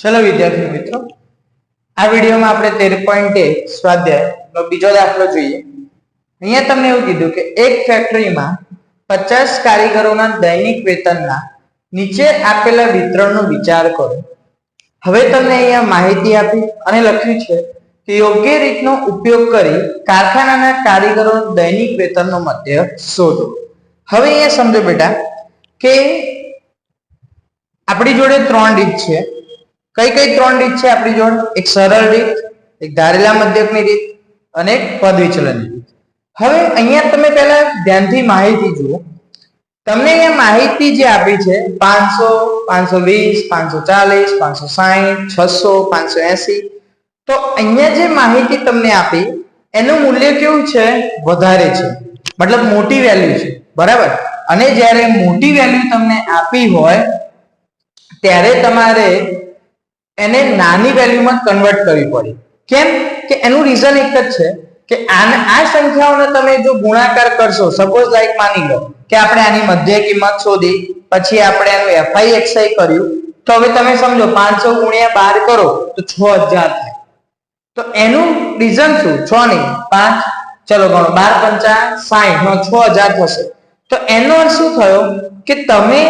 ચલો વિદ્યાર્થી મિત્રો, આ વિડીયોમાં આપણે 13.1 સ્વાધ્યાયનો બીજો દાખલો જોઈએ. અહીંયા તમને એવું કીધું કે એક ફેક્ટરીમાં 50 કારીગરોના દૈનિક વેતનના નીચે આપેલા વિતરણનો વિચાર કરો. હવે તમને અહીંયા માહિતી આપી અને લખ્યું છે કે યોગ્ય રીતનો ઉપયોગ કરી કારખાનાના કારીગરોના દૈનિક વેતનનો મધ્ય શોધો. હવે અહીંયા સમજો બેટા કે આપણી જોડે 3 રીત છે. કઈ કઈ 3 રીત છે આપણી જોડે? એક સરળ રીત, એક ધારેલા મધ્યકની રીત અને એક પદ વિચલનની રીત. હવે અહીંયા તમે પહેલા ધ્યાનથી માહિતી જુઓ. તમને અહીંયા માહિતી જે આપી છે 500, 520, 540, 560, 600, 580. તો અહીંયા જે માહિતી તમને આપી એનું મૂલ્ય કેવું છે? વધારે છે, મતલબ મોટી વેલ્યુ છે, બરાબર. અને જ્યારે મોટી વેલ્યુ તમને આપી હોય ત્યારે તમારે એને નાની વેલ્યુમાં કન્વર્ટ કરવી પડે. કેમ કે એનું રીઝન એક જ છે કે આ સંખ્યાઓને તમે જો ગુણાકાર કરશો, સપોઝ લાઈક માની લો કે આપણે આની મધ્ય કિંમત શોધી, પછી આપણે એનું FI XI કર્યું, તો હવે તમે સમજો 500 ગુણ્યા 12 કરો તો 6000 થાય. તો એનું રીઝન શું? 6 નહીં 5, ચલો ગણો 12 5 60 6000 થશે. તો એનો અર્થ શું થયો કે તમે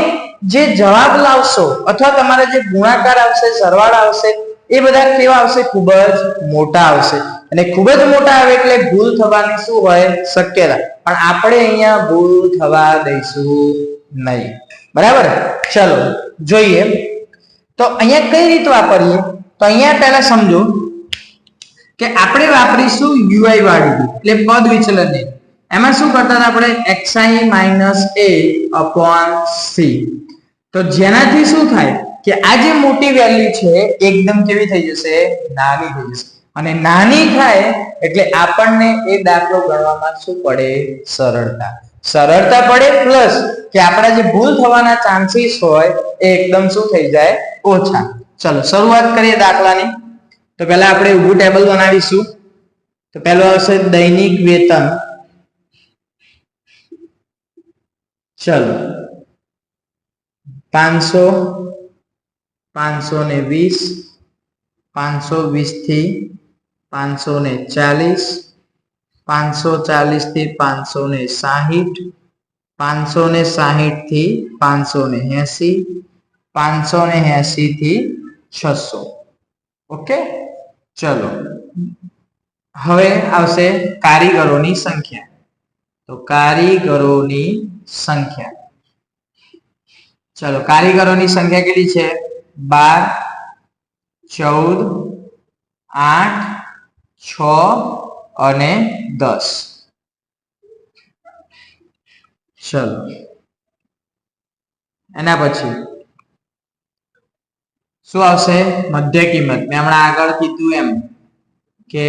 જે જવાબ લાવશો અથવા તમારા જે ગુણાકાર આવશે, સરવાળા આવશે, એ બધા કેવા આવશે? ખૂબ જ મોટા આવશે. અને ખૂબ જ મોટા આવે એટલે ભૂલ થવાની શું હોય? શક્યતા. પણ આપણે અહીંયા ભૂલ થવા દઈશું નહીં, બરાબર. ચલો જોઈએ. તો અહીંયા કઈ રીત વાપરીએ? તો અહીંયા પહેલા સમજો કે આપણે વાપરીશું UI વાળી રીત, એટલે પદ વિચલનની. એમાં શું કરતા હતા આપણે? xi - a/c. તો જેનાથી શું થાય કે આ જે મોટી વેલ્યુ છે એકદમ કેવી થઈ જશે? નાની થઈ જશે. અને નાની થાય એટલે આપણને એ દાખલો ગણવામાં શું પડે? સરળતા પડે, પ્લસ કે આપણા જે ભૂલ થવાના ચાન્સીસ હોય એ એકદમ શું થઈ જાય? ઓછા. ચલો શરૂઆત કરીએ દાખલાની. તો પહેલા આપણે ઊભું ટેબલ બનાવીશું. તો પહેલું આવશે દૈનિક વેતન. ચલો 500, 520, 520 થી 540, 540 થી 560, 560 થી 580, 580 થી 600. ઓકે. ચલો હવે આવશે કારીગરોની સંખ્યા. તો કારીગરોની સંખ્યા, ચલો કારીગરોની સંખ્યા કેટલી છે? 12, 14, 8, 6 અને 10. ચલો એના પછી શું આવશે? મધ્ય કિંમત. મેં હમણાં આગળ કીધું એમ કે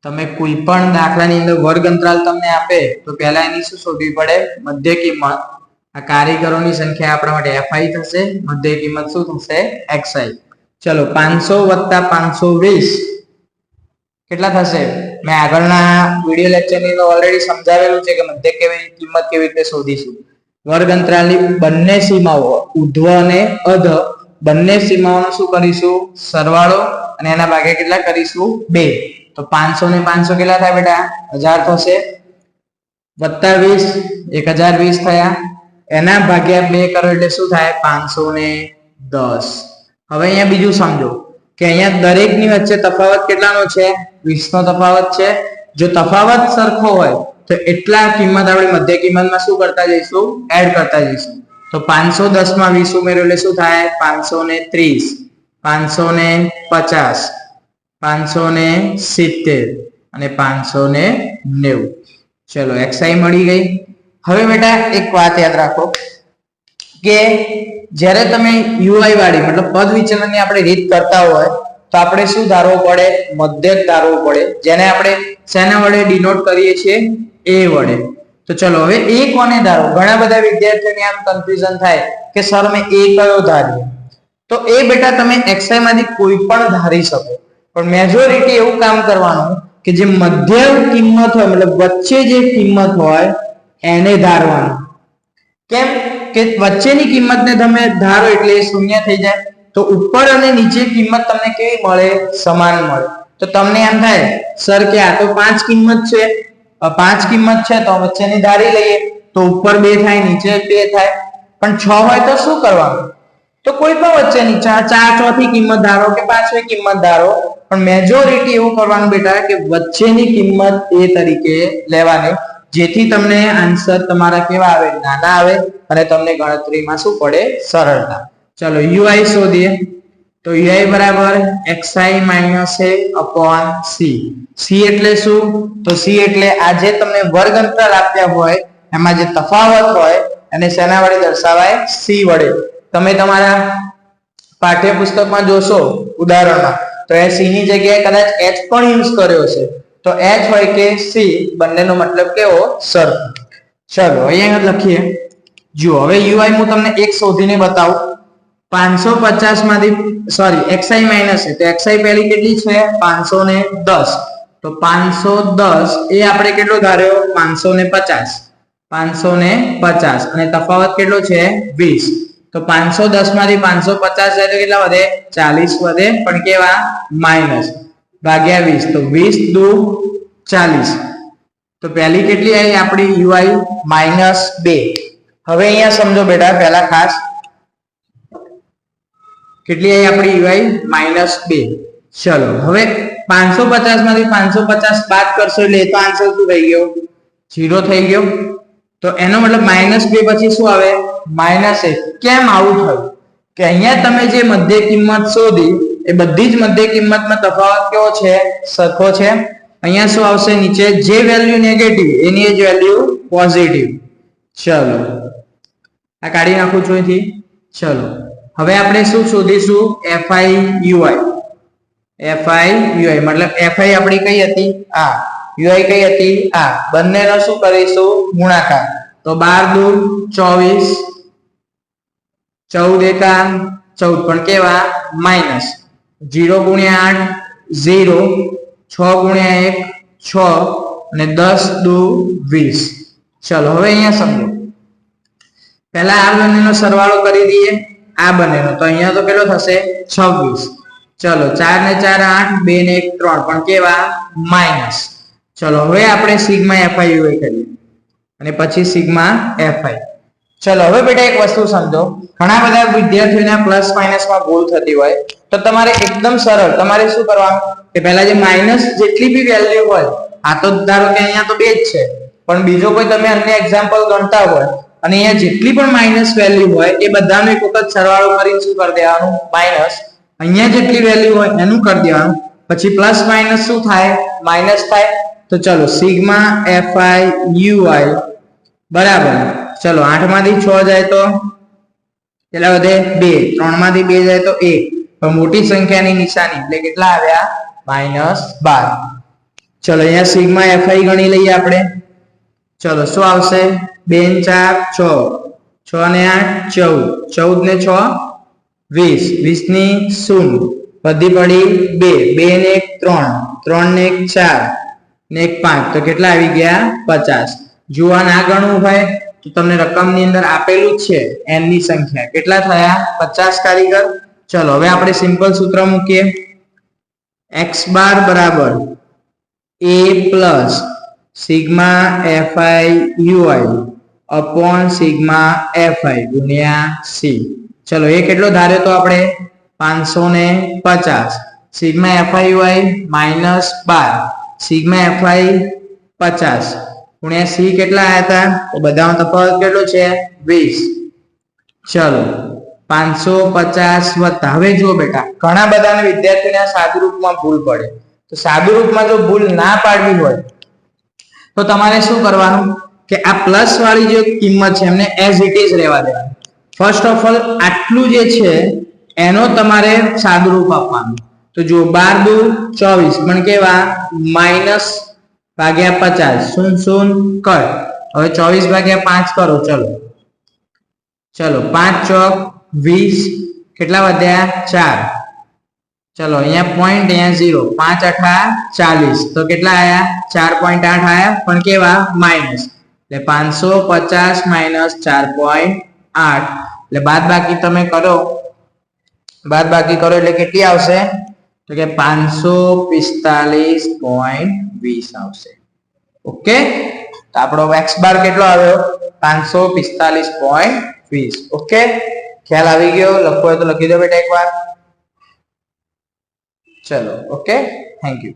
તમે કોઈ પણ દાખલાની અંદર વર્ગ અંતરાલ તમને આપે તો પહેલા એની શું શોધવી પડે? મધ્ય કિંમત. આ કારીગરોની સંખ્યા આપણા માટે FI થશે, મધ્ય કિંમત શું થશે? XI. ચલો 500 + 520 કેટલા થશે? મેં આગળના વિડિયો લેક્ચરની અંદર ઓલરેડી સમજાવેલું છે કે મધ્ય કિંમત કેવી રીતે શોધીશું. વર્ગ અંતરાલની બંને સીમાઓ, ઉર્ધ્વ અને અધ, બંને સીમાઓનો શું કરીશું? સરવાળો, અને એના ભાગે કેટલા કરીશું? 2. તો 500 ને 500 કેટલા થાય બેટા? 1000 થશે. વત્તા 20 1020 થયા. એના ભાગ્યા 2 કરો એટલે શું થાય? 510. હવે અહીંયા બીજું સમજો કે અહીંયા દરેકની વચ્ચે તફાવત કેટલાનો છે? 20 નો તફાવત છે. જો તફાવત સરખો હોય તો એટલા કિંમત આપણે મધ્ય કિંમતમાં શું કરતા જઈશું? એડ કરતા જઈશું. તો 510 માં 20 ઉમેર્યો એટલે શું થાય? 530, 550, 570 અને 590. ચલો XI મળી ગઈ. હવે બેટા એક વાત યાદ રાખો કે જ્યારે તમે UI વાળી મતલબ પદ વિચલનની આપણે રીત કરતા હોય તો આપણે શું ધારવું પડે? મધ્યક ધારવું પડે, જેને આપણે શેના વડે ડિનોટ કરીએ છીએ? A વડે. તો ચલો હવે A કોને ધારો? ઘણા બધા વિદ્યાર્થીઓને આમ કન્ફ્યુઝન થાય કે સર મેં A કયો ધાર્યો? તો એ બેટા તમે XI માંથી કોઈ પણ ધારી શકો, પણ મેજોરિટી એવું કામ કરવાનું કે જે મધ્ય કિંમત હોય, મતલબ વચ્ચે જે કિંમત હોય એને ધારવાનું. કેમ કે વચ્ચેની કિંમતને તમે ધારો એટલે એ શૂન્ય થઈ જાય. તો ઉપર અને નીચે કિંમત તમને કેવી મળે? સમાન મળે. તો તમને એમ થાય સર કે આ તો 5 કિંમત છે, 5 કિંમત છે તો વચ્ચેની ધારી લઈએ તો ઉપર 2 થાય, નીચે 2 થાય. પણ 6 હોય તો શું કરવાનું? તો કોઈ પણ વચ્ચેની 4 ચોથી કિંમત ધારો કે 5મી કિંમત ધારો, પણ મેજોરિટી એવું કરવાનું બેટા કે વચ્ચેની કિંમત એ તરીકે લેવાની, જેથી તમને આન્સર તમારા કેવા આવે? નાના આવે અને તમને ગણતરીમાં શું પડે? સરળતા. ચલો ui શોધીએ. તો ui બરાબર xi minus a upon c. c એટલે શું? તો c એટલે આ જે તમને વર્ગ અંતરાલ આપ્યા હોય એમાં જે તફાવત હોય અને શેના વડે દર્શાવાય? c વડે. તમે તમારા પાઠ્યપુસ્તકમાં જોશો ઉદાહરણમાં તો એ c ની જગ્યાએ કદાચ h પણ યુઝ કર્યો છે. તો h હોય કે c, બંનેનો મતલબ કેવો? સરખો. ચલો અહીંયા લખીએ. જુઓ હવે ui હું તમને એક શોધીને બતાવું. 550 માંથી xi માઈનસ છે તો xi પહેલી કેટલી છે? 510. તો 510 એ આપણે કેટલો ધાર્યો? 550. 550 અને તફાવત કેટલો છે? 20. તો 510 માંથી 550 જાય તો કેટલા વધે? 40 વધે, પણ કેવા? માઈનસ ભાગ્યા 20. તો 20 દુ 40. તો પહેલી કેટલી આવી આપણી ui? -2. હવે અહીંયા સમજો બેટા, પહેલા ખાસ કેટલી આવી આપણી ui? -2. ચલો હવે 550 માંથી 550 બાદ કરશો એટલે તો આન્સર શું થઈ ગયો? 0 થઈ ગયો. તો એનો મતલબ -2 પછી શું આવે? -1. કેમ આવું થયું? કે અહીંયા તમે જે મધ્ય કિંમત શોધી એ બધી જ મધ્ય કિંમતમાં તફાવત કેવો છે? સરખો છે. અહીંયા શું આવશે? નીચે જે વેલ્યુ નેગેટિવ એની જ વેલ્યુ પોઝિટિવ. ચલો આ કાઢી નાખું છું અહીંથી. ચલો હવે આપણે શું શોધીશું? fi ui. મતલબ fi આપણી કઈ હતી? આ. ui કઈ હતી? આ. બંનેનો શું કરીશું? ગુણાકાર. તો 12 દુ 24, 14 એકા 14, પણ કેવા? માઈનસ. 0 ગુણ્યા 8 0, 6 ગુણ્યા 1 6 અને 10 દુ 20. ચલો હવે અહીંયા સમજો. પહેલા આ બંનેનો સરવાળો કરી દઈએ, આ બંનેનો. તો અહીંયા તો કેટલો થશે? 26. ચલો 4 ને 4 8, 2 ને 1 3, પણ કેવા? માઈનસ. ચલો હવે આપણે સિગ્મા fi ui કરીએ અને પછી સિગ્મા fi. ચલો હવે બેટા એક વસ્તુ સમજો. ઘણા બધા વિદ્યાર્થીઓને પ્લસ માઇનસ માં ભૂલ થતી હોય તો તમારે એકદમ સરળ, તમારે શું કરવાનું કે પહેલા જે માઈનસ જેટલી બી વેલ્યુ હોય, આ તો ધારો કે અહીંયા તો 2 જ છે, પણ બીજો કોઈ તમે અન્ય એક્ઝામ્પલ ગણતા હોય અને અહીંયા જેટલી પણ માઈનસ વેલ્યુ હોય એ બધાનો એક વખત સરવાળો કરીને શું કરી દેવાનું? માઈનસ. અહીંયા જેટલી વેલ્યુ હોય એનું કરી દેવાનું. પછી પ્લસ માઈનસ શું થાય? માઈનસ થાય. તો ચલો સિગ્મા fi ui બરાબર. ચલો 8 માંથી 6 જાય તો કેટલા વધે? 2. 3 માંથી 2 જાય તો 1. પણ મોટી સંખ્યાની નિશાની એટલે કેટલા આવ્યા? -12. ચલો અહીંયા સિગ્મા fi ગણી લઈએ આપણે. ચલો શું આવશે? 2 ને 4 6, 6 ને 8 14, 14 ને 6 20, 20 ની 0 વધી પડી 2, 2 ને 1 3, 3 ને 1 4 ને 1 5, તો કેટલા આવી ગયા? 50. જો આ ના ગણવું હોય તો તમને રકમની અંદર આપેલું જ છે n ની સંખ્યા. કેટલા થયા? 50 કારીગર. ચલો હવે આપણે સિમ્પલ સૂત્ર મૂકીએ. x બાર બરાબર a plus sigma fi ui upon sigma fi ગુણ્યા c. ચલો એ કેટલો ધાર્યો તો આપણે? 550. Sigma fi ui -12 sigma fi 50 ગુણ્યા c કેટલા આયા હતા? તો બધાનો તફાવત કેટલો છે? 20. ચલો 550 વત્તા. હવે જુઓ બેટા, ઘણા બધા વિદ્યાર્થીઓને સાદુરૂપમાં ભૂલ પડે. તો સાદુરૂપમાં જો ભૂલ ના પાડવી હોય તો તમારે શું કરવાનું કે આ પ્લસ વાળી જે કિંમત છે એમને એઝ ઇટ ઇઝ રહેવા દેવાની. ફર્સ્ટ ઓફ ઓલ આટલું જે છે એનો તમારે સાદુરૂપ આપવાનું. તો જો 12 દુ 24, પણ કેવા? માઈનસ ભાગ્યા 50, 0 0 કર. હવે 24 ભાગ્યા 5 કરો. ચલો 5 ચોક 20, કેટલા વધ્યા? 4. ચલો અહીંયા પોઈન્ટ, અહીંયા 0, 5 8 40, તો કેટલા આયા? 4.8 આયા, પણ કેવા? માઈનસ. એટલે 550 -4.8, એટલે બાદ બાકી તમે કરો બાદ બાકી કરો એટલે કેટલી આવશે તો કે 545.20 આવશે. ઓકે, તો આપણો x બાર કેટલો આવ્યો 545.20. ઓકે, ખ્યાલ આવી ગયો? લખવો હોય તો લખી દો બેટા એકવાર. ચલો, ઓકે, થેન્ક યુ.